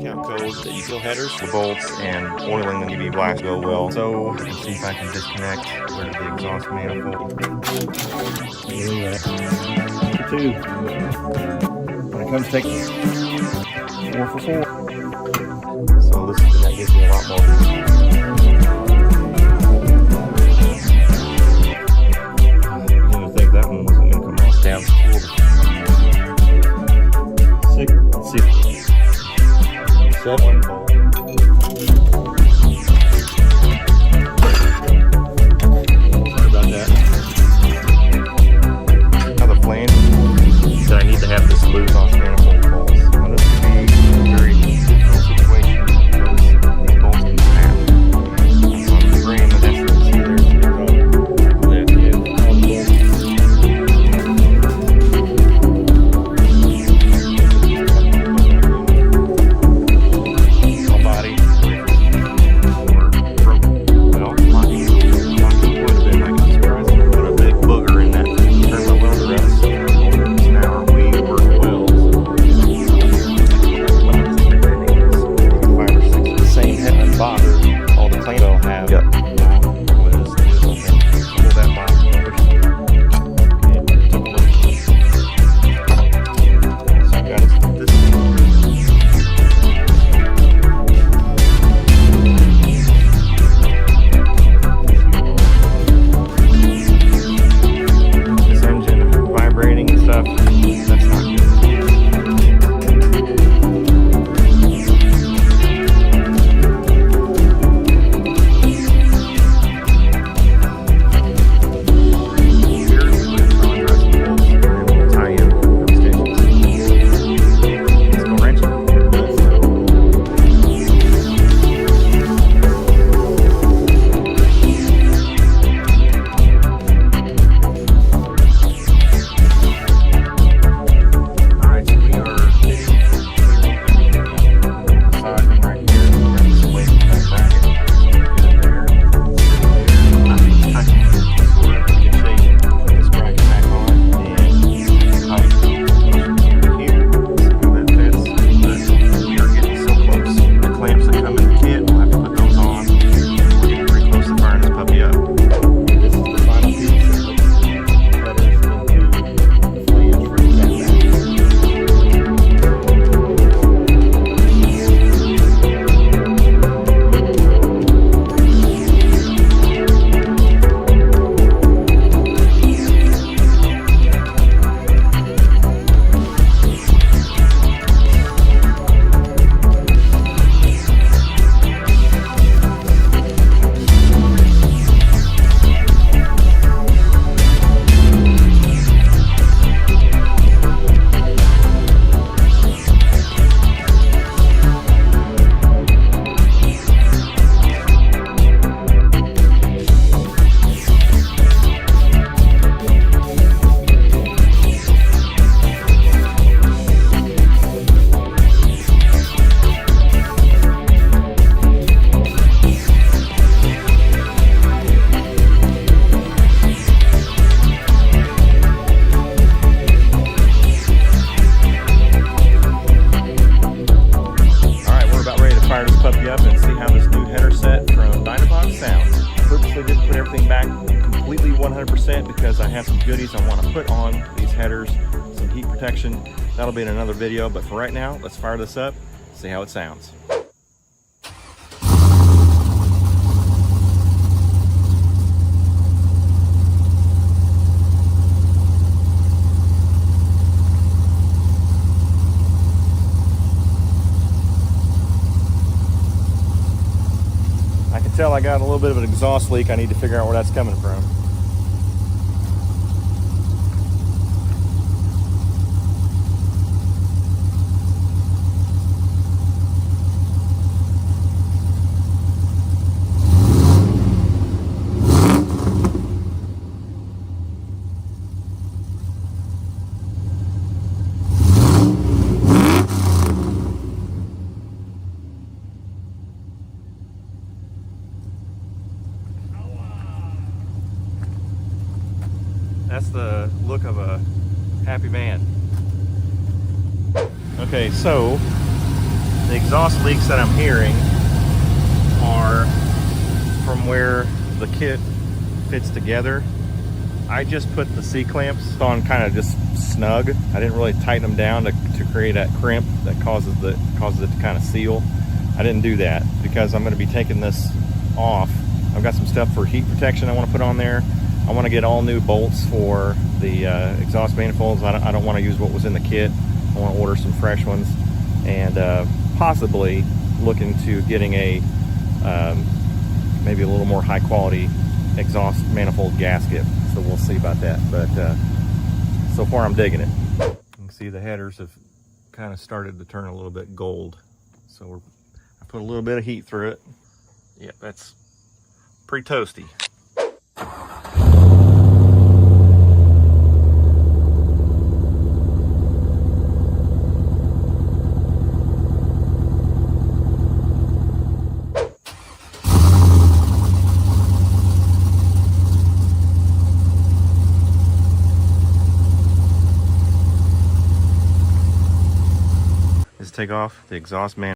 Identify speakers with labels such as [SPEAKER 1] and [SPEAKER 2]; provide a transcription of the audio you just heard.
[SPEAKER 1] discount code that you fill headers.
[SPEAKER 2] The bolts and oiling the UV blast go well. So let's see if I can disconnect where the exhaust manifold.
[SPEAKER 1] Two. When it comes to take 4 for 4.
[SPEAKER 2] So that gives me a lot more.
[SPEAKER 1] I think that one wasn't going to come off.
[SPEAKER 2] Down to
[SPEAKER 1] 6. Let's see. 7.
[SPEAKER 2] bolt.
[SPEAKER 1] Sorry about that.
[SPEAKER 2] Now the flange. So I need to have this loose off manifold bolts. Now this could be a very difficult situation because these bolts can snap. So I'm bringing the next one. See, there's all lift. All body or broken. Well, locking would have been like a surprise. Put a big booger in that. Turn my welder up. Now we work well. Five or six of the same head and box. All the clamps will have. Yep. Was this thing. Pull that box over. And took a look. So I've got this. This engine vibrating and stuff. That's not good. Fire this puppy up and see how this new header set from DynoVox sounds. I purposely didn't put everything back completely 100% because I have some goodies I want to put on these headers, some heat protection. That'll be in another video, but for right now, let's fire this up, see how it sounds. Tell I got a little bit of an exhaust leak. I need to figure out where that's coming from. That's the look of a happy man. Okay, so The exhaust leaks that I'm hearing are from where the kit fits together. I just put the C-clamps on kind of just snug. I didn't really tighten them down to create that crimp that causes it to kind of seal. I didn't do that because I'm going to be taking this off. I've got some stuff for heat protection I want to put on there. I want to get all new bolts for the exhaust manifolds. I don't want to use what was in the kit. I want to order some fresh ones, and possibly look into getting a maybe a little more high quality exhaust manifold gasket. So we'll see about that, but so far I'm digging it. You can see the headers have kind of started to turn a little bit gold. So I put a little bit of heat through it. Yep, that's pretty toasty. Take off the exhaust manifold.